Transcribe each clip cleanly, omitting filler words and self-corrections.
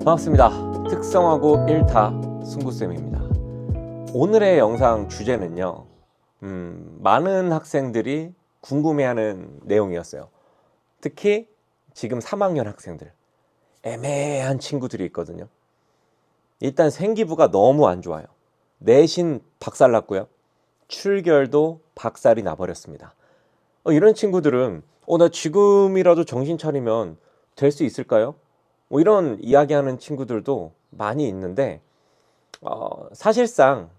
반갑습니다. 특성화고 1타 승구쌤입니다. 오늘의 영상 주제는요, 많은 학생들이 궁금해하는 내용이었어요. 특히 지금 3학년 학생들, 애매한 친구들이 있거든요. 일단 생기부가 너무 안 좋아요. 내신 박살났고요. 출결도 박살이 나버렸습니다. 이런 친구들은 나 지금이라도 정신 차리면 될 수 있을까요? 이런 이야기하는 친구들도 많이 있는데 사실상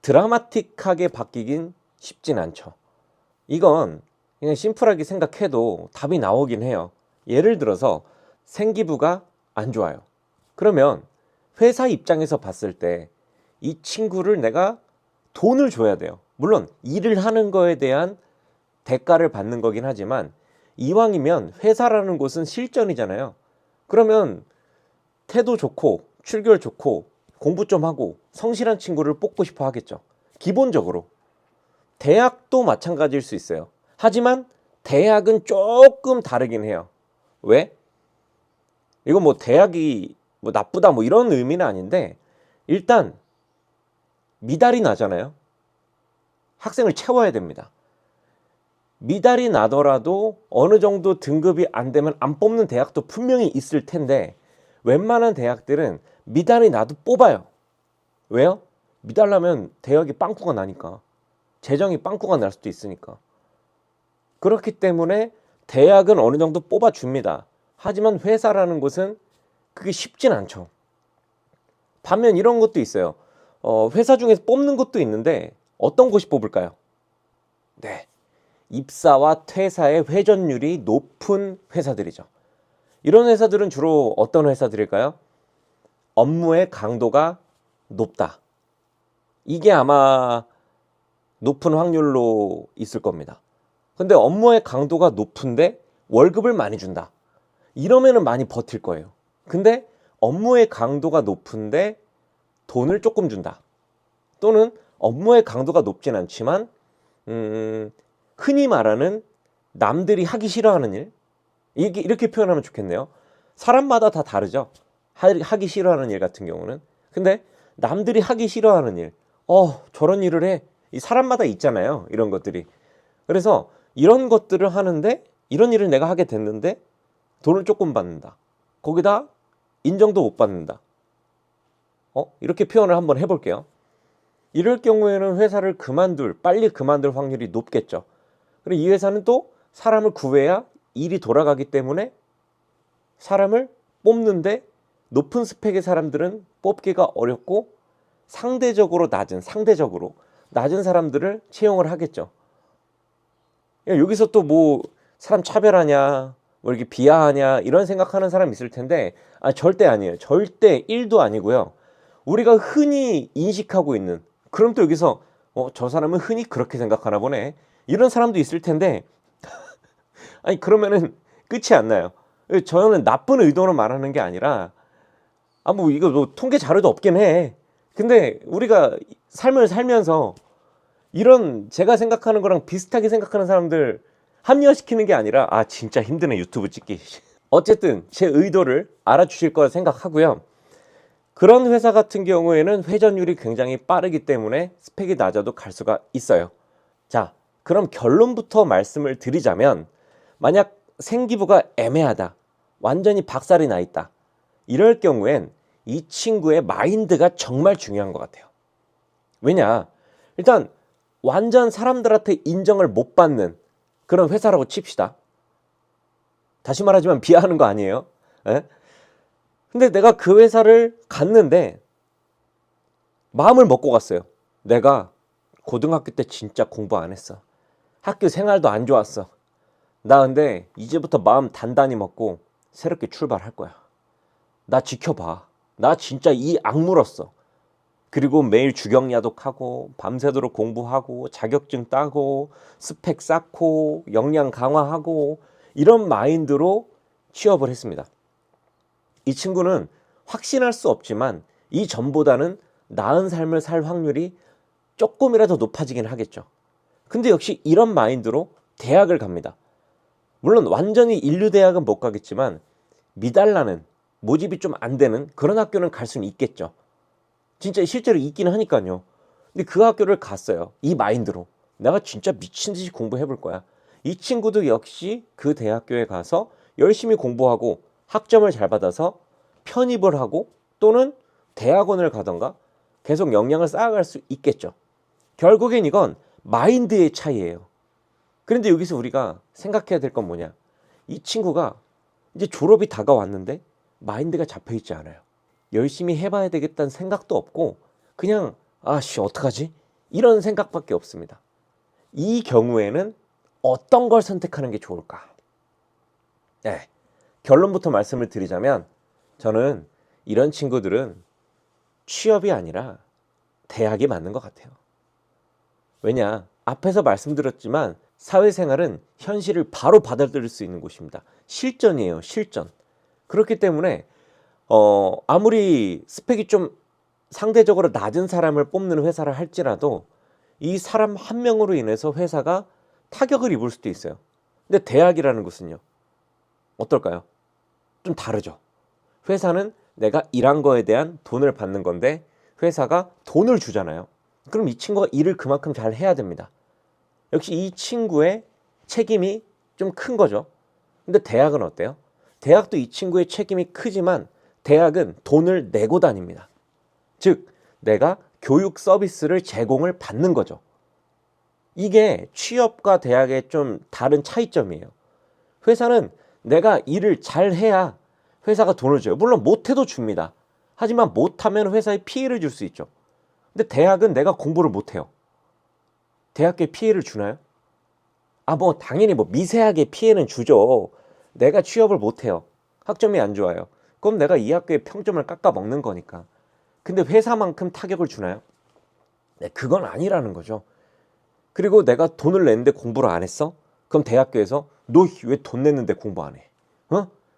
드라마틱하게 바뀌긴 쉽진 않죠. 이건 그냥 심플하게 생각해도 답이 나오긴 해요. 예를 들어서 생기부가 안 좋아요. 그러면 회사 입장에서 봤을 때 이 친구를 내가 돈을 줘야 돼요. 물론 일을 하는 거에 대한 대가를 받는 거긴 하지만 이왕이면 회사라는 곳은 실전이잖아요. 그러면 태도 좋고 출결 좋고 공부 좀 하고 성실한 친구를 뽑고 싶어 하겠죠. 기본적으로. 대학도 마찬가지일 수 있어요. 하지만 대학은 조금 다르긴 해요. 왜? 이건 뭐 대학이 뭐 나쁘다 뭐 이런 의미는 아닌데, 일단 미달이 나잖아요. 학생을 채워야 됩니다. 미달이 나더라도 어느 정도 등급이 안 되면 안 뽑는 대학도 분명히 있을 텐데, 웬만한 대학들은 미달이 나도 뽑아요. 왜요? 미달 나면 대학이 빵꾸가 나니까. 재정이 빵꾸가 날 수도 있으니까. 그렇기 때문에 대학은 어느 정도 뽑아줍니다. 하지만 회사라는 곳은 그게 쉽진 않죠. 반면 이런 것도 있어요. 회사 중에서 뽑는 것도 있는데 어떤 곳이 뽑을까요? 네, 입사와 퇴사의 회전율이 높은 회사들이죠. 이런 회사들은 주로 어떤 회사들일까요? 업무의 강도가 높다. 이게 아마 높은 확률로 있을 겁니다. 근데 업무의 강도가 높은데 월급을 많이 준다. 이러면은 많이 버틸 거예요. 근데 업무의 강도가 높은데 돈을 조금 준다. 또는 업무의 강도가 높진 않지만 흔히 말하는 남들이 하기 싫어하는 일, 이렇게 표현하면 좋겠네요. 사람마다 다 다르죠. 하기 싫어하는 일 같은 경우는. 근데 남들이 하기 싫어하는 일, 저런 일을 해. 이 사람마다 있잖아요. 이런 것들이. 그래서 이런 것들을 하는데, 이런 일을 내가 하게 됐는데 돈을 조금 받는다. 거기다 인정도 못 받는다. 이렇게 표현을 한번 해볼게요. 이럴 경우에는 회사를 빨리 그만둘 확률이 높겠죠. 그리고 이 회사는 또 사람을 구해야 일이 돌아가기 때문에 사람을 뽑는데 높은 스펙의 사람들은 뽑기가 어렵고 상대적으로 낮은 사람들을 채용을 하겠죠. 여기서 또 뭐 사람 차별하냐, 뭐 이렇게 비하하냐 이런 생각하는 사람 있을 텐데, 절대 아니에요. 절대 1도 아니고요. 우리가 흔히 인식하고 있는, 그럼 또 여기서 저 사람은 흔히 그렇게 생각하나 보네, 이런 사람도 있을 텐데 아니 그러면은 끝이 안 나요. 저는 나쁜 의도로 말하는 게 아니라 뭐 이거 뭐 통계 자료도 없긴 해. 근데 우리가 삶을 살면서 이런 제가 생각하는 거랑 비슷하게 생각하는 사람들 합리화시키는 게 아니라 진짜 힘드네 유튜브 찍기. 어쨌든 제 의도를 알아주실 거라 생각하고요. 그런 회사 같은 경우에는 회전율이 굉장히 빠르기 때문에 스펙이 낮아도 갈 수가 있어요. 자, 그럼 결론부터 말씀을 드리자면, 만약 생기부가 애매하다, 완전히 박살이 나 있다, 이럴 경우엔 이 친구의 마인드가 정말 중요한 것 같아요. 왜냐, 일단 완전 사람들한테 인정을 못 받는 그런 회사라고 칩시다. 다시 말하지만 비하하는 거 아니에요. 에? 근데 내가 그 회사를 갔는데 마음을 먹고 갔어요. 내가 고등학교 때 진짜 공부 안 했어. 학교 생활도 안 좋았어. 나 근데 이제부터 마음 단단히 먹고 새롭게 출발할 거야. 나 지켜봐. 나 진짜 이 악물었어. 그리고 매일 주경야독하고 밤새도록 공부하고 자격증 따고 스펙 쌓고 역량 강화하고 이런 마인드로 취업을 했습니다. 이 친구는 확신할 수 없지만 이전보다는 나은 삶을 살 확률이 조금이라도 높아지긴 하겠죠. 근데 역시 이런 마인드로 대학을 갑니다. 물론 완전히 인류대학은 못 가겠지만 미달나는 모집이 좀 안 되는 그런 학교는 갈 수는 있겠죠. 진짜 실제로 있기는 하니까요. 근데 그 학교를 갔어요. 이 마인드로. 내가 진짜 미친 듯이 공부해 볼 거야. 이 친구도 역시 그 대학교에 가서 열심히 공부하고 학점을 잘 받아서 편입을 하고 또는 대학원을 가던가 계속 역량을 쌓아갈 수 있겠죠. 결국엔 이건 마인드의 차이예요. 그런데 여기서 우리가 생각해야 될 건 뭐냐? 이 친구가 이제 졸업이 다가왔는데 마인드가 잡혀 있지 않아요. 열심히 해봐야 되겠다는 생각도 없고 그냥 아씨 어떡하지? 이런 생각밖에 없습니다. 이 경우에는 어떤 걸 선택하는 게 좋을까? 네, 결론부터 말씀을 드리자면 저는 이런 친구들은 취업이 아니라 대학이 맞는 것 같아요. 왜냐? 앞에서 말씀드렸지만 사회생활은 현실을 바로 받아들일 수 있는 곳입니다. 실전이에요, 실전. 그렇기 때문에 아무리 스펙이 좀 상대적으로 낮은 사람을 뽑는 회사를 할지라도 이 사람 한 명으로 인해서 회사가 타격을 입을 수도 있어요. 근데 대학이라는 것은요, 어떨까요? 좀 다르죠. 회사는 내가 일한 거에 대한 돈을 받는 건데 회사가 돈을 주잖아요. 그럼 이 친구가 일을 그만큼 잘 해야 됩니다. 역시 이 친구의 책임이 좀 큰 거죠. 근데 대학은 어때요? 대학도 이 친구의 책임이 크지만 대학은 돈을 내고 다닙니다. 즉, 내가 교육 서비스를 제공을 받는 거죠. 이게 취업과 대학의 좀 다른 차이점이에요. 회사는 내가 일을 잘 해야 회사가 돈을 줘요. 물론 못해도 줍니다. 하지만 못하면 회사에 피해를 줄 수 있죠. 근데 대학은 내가 공부를 못해요. 대학에 피해를 주나요? 뭐 당연히 뭐 미세하게 피해는 주죠. 내가 취업을 못해요. 학점이 안 좋아요. 그럼 내가 이 학교의 평점을 깎아 먹는 거니까. 근데 회사만큼 타격을 주나요? 네, 그건 아니라는 거죠. 그리고 내가 돈을 냈는데 공부를 안 했어? 그럼 대학교에서 너 왜 돈 냈는데 공부 안 해?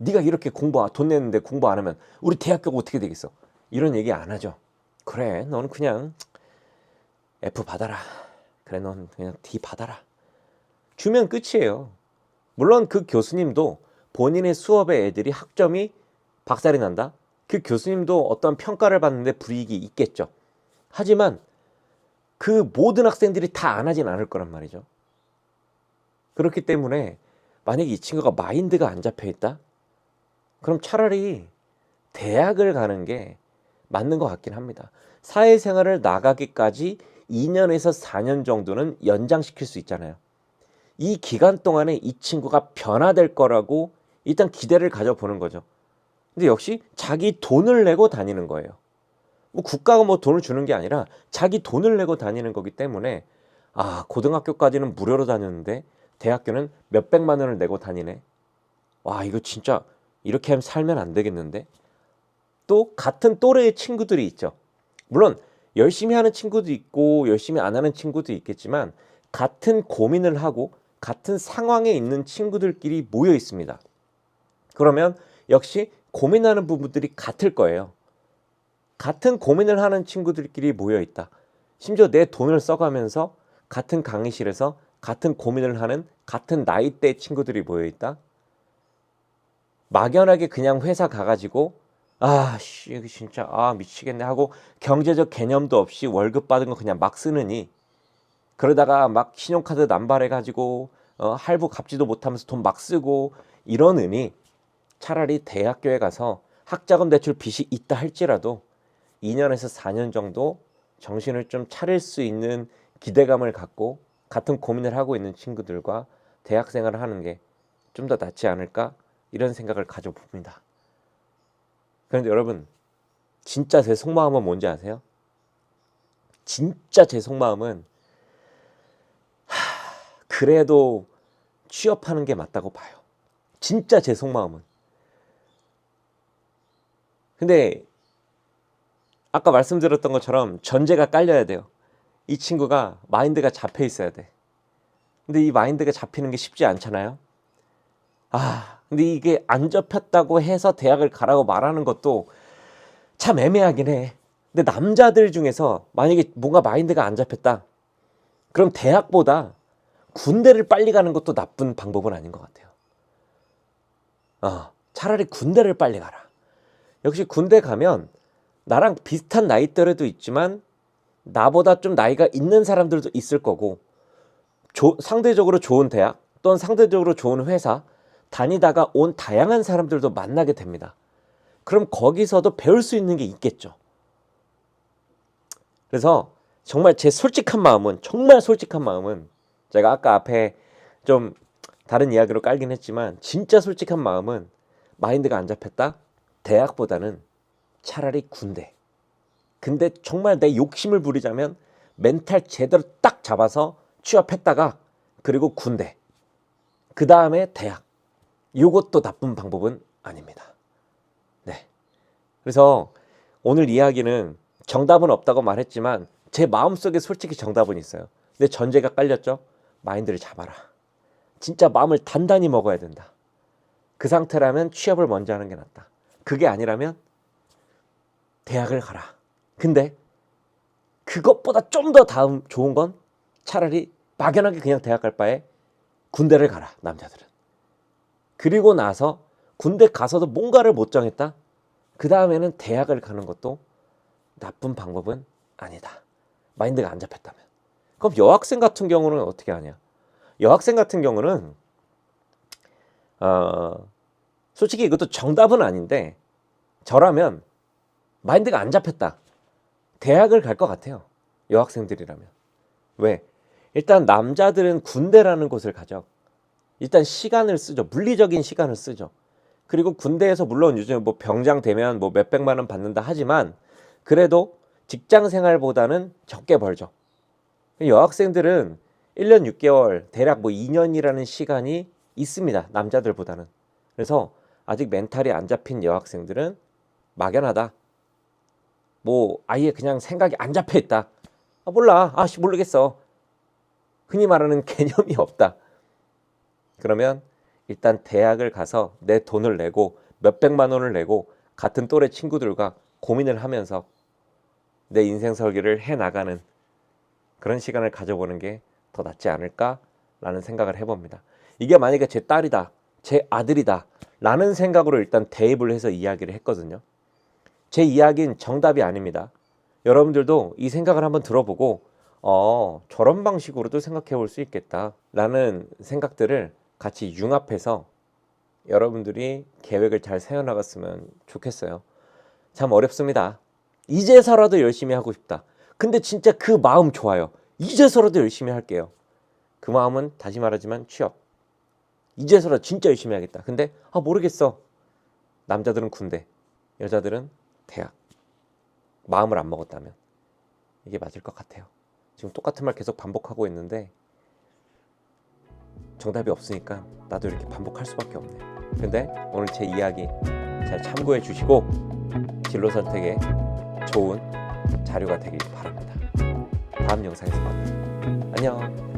네가 이렇게 돈 냈는데 공부 안 하면 우리 대학교가 어떻게 되겠어? 이런 얘기 안 하죠. 그래, 너는 그냥 F 받아라. 그래, 넌 그냥 D 받아라. 주면 끝이에요. 물론 그 교수님도 본인의 수업의 애들이 학점이 박살이 난다? 그 교수님도 어떤 평가를 받는데 불이익이 있겠죠. 하지만 그 모든 학생들이 다 안 하진 않을 거란 말이죠. 그렇기 때문에 만약에 이 친구가 마인드가 안 잡혀 있다? 그럼 차라리 대학을 가는 게 맞는 것 같긴 합니다. 사회생활을 나가기까지 2년에서 4년 정도는 연장시킬 수 있잖아요. 이 기간 동안에 이 친구가 변화될 거라고 일단 기대를 가져보는 거죠. 근데 역시 자기 돈을 내고 다니는 거예요. 뭐 국가가 뭐 돈을 주는 게 아니라 자기 돈을 내고 다니는 거기 때문에 고등학교까지는 무료로 다녔는데 대학교는 몇백만 원을 내고 다니네. 와, 이거 진짜 이렇게 하면 살면 안 되겠는데? 또 같은 또래의 친구들이 있죠. 물론 열심히 하는 친구도 있고 열심히 안 하는 친구도 있겠지만 같은 고민을 하고 같은 상황에 있는 친구들끼리 모여 있습니다. 그러면 역시 고민하는 부분들이 같을 거예요. 같은 고민을 하는 친구들끼리 모여 있다. 심지어 내 돈을 써가면서 같은 강의실에서 같은 고민을 하는 같은 나이대 친구들이 모여 있다. 막연하게 그냥 회사 가가지고 이거 진짜 미치겠네 하고 경제적 개념도 없이 월급 받은 거 그냥 막 쓰느니, 그러다가 막 신용카드 남발해가지고 할부 갚지도 못하면서 돈 막 쓰고 이러느니 차라리 대학교에 가서 학자금 대출 빚이 있다 할지라도 2년에서 4년 정도 정신을 좀 차릴 수 있는 기대감을 갖고 같은 고민을 하고 있는 친구들과 대학 생활을 하는 게 좀 더 낫지 않을까, 이런 생각을 가져봅니다. 그런데 여러분, 진짜 제 속마음은 뭔지 아세요? 진짜 제 속마음은 그래도 취업하는 게 맞다고 봐요. 진짜 제 속마음은. 근데 아까 말씀드렸던 것처럼 전제가 깔려야 돼요. 이 친구가 마인드가 잡혀 있어야 돼. 근데 이 마인드가 잡히는 게 쉽지 않잖아요. 근데 이게 안 잡혔다고 해서 대학을 가라고 말하는 것도 참 애매하긴 해. 근데 남자들 중에서 만약에 뭔가 마인드가 안 잡혔다, 그럼 대학보다 군대를 빨리 가는 것도 나쁜 방법은 아닌 것 같아요. 차라리 군대를 빨리 가라. 역시 군대 가면 나랑 비슷한 나이대로도 있지만 나보다 좀 나이가 있는 사람들도 있을 거고, 상대적으로 좋은 대학 또는 상대적으로 좋은 회사 다니다가 온 다양한 사람들도 만나게 됩니다. 그럼 거기서도 배울 수 있는 게 있겠죠. 그래서 정말 제 정말 솔직한 마음은 제가 아까 앞에 좀 다른 이야기로 깔긴 했지만, 진짜 솔직한 마음은 마인드가 안 잡혔다? 대학보다는 차라리 군대. 근데 정말 내 욕심을 부리자면 멘탈 제대로 딱 잡아서 취업했다가, 그리고 군대, 그 다음에 대학. 이것도 나쁜 방법은 아닙니다. 네. 그래서 오늘 이야기는 정답은 없다고 말했지만 제 마음속에 솔직히 정답은 있어요. 근데 전제가 깔렸죠. 마인드를 잡아라. 진짜 마음을 단단히 먹어야 된다. 그 상태라면 취업을 먼저 하는 게 낫다. 그게 아니라면 대학을 가라. 근데 그것보다 좀 더 다음 좋은 건 차라리 막연하게 그냥 대학 갈 바에 군대를 가라, 남자들은. 그리고 나서 군대 가서도 뭔가를 못 정했다? 그 다음에는 대학을 가는 것도 나쁜 방법은 아니다. 마인드가 안 잡혔다면. 그럼 여학생 같은 경우는 어떻게 하냐? 여학생 같은 경우는 솔직히 이것도 정답은 아닌데, 저라면 마인드가 안 잡혔다, 대학을 갈 것 같아요. 여학생들이라면. 왜? 일단 남자들은 군대라는 곳을 가죠. 일단 시간을 쓰죠. 물리적인 시간을 쓰죠. 그리고 군대에서 물론 요즘 뭐 병장 되면 뭐 몇백만 원 받는다 하지만 그래도 직장 생활보다는 적게 벌죠. 여학생들은 1년 6개월, 대략 뭐 2년이라는 시간이 있습니다. 남자들보다는. 그래서 아직 멘탈이 안 잡힌 여학생들은 막연하다. 뭐 아예 그냥 생각이 안 잡혀 있다. 몰라. 모르겠어. 흔히 말하는 개념이 없다. 그러면 일단 대학을 가서 내 돈을 내고 몇백만 원을 내고 같은 또래 친구들과 고민을 하면서 내 인생 설계를 해나가는 그런 시간을 가져보는 게 더 낫지 않을까라는 생각을 해봅니다. 이게 만약에 제 딸이다, 제 아들이다 라는 생각으로 일단 대입을 해서 이야기를 했거든요. 제 이야기는 정답이 아닙니다. 여러분들도 이 생각을 한번 들어보고 저런 방식으로도 생각해 볼 수 있겠다 라는 생각들을 같이 융합해서 여러분들이 계획을 잘 세워나갔으면 좋겠어요. 참 어렵습니다. 이제서라도 열심히 하고 싶다. 근데 진짜 그 마음 좋아요. 이제서라도 열심히 할게요. 그 마음은 다시 말하지만 취업. 이제서라도 진짜 열심히 하겠다. 근데 모르겠어. 남자들은 군대, 여자들은 대학. 마음을 안 먹었다면 이게 맞을 것 같아요. 지금 똑같은 말 계속 반복하고 있는데 정답이 없으니까 나도 이렇게 반복할 수밖에 없네. 근데 오늘 제 이야기 잘 참고해 주시고 진로 선택에 좋은 자료가 되길 바랍니다. 다음 영상에서 만나요. 안녕.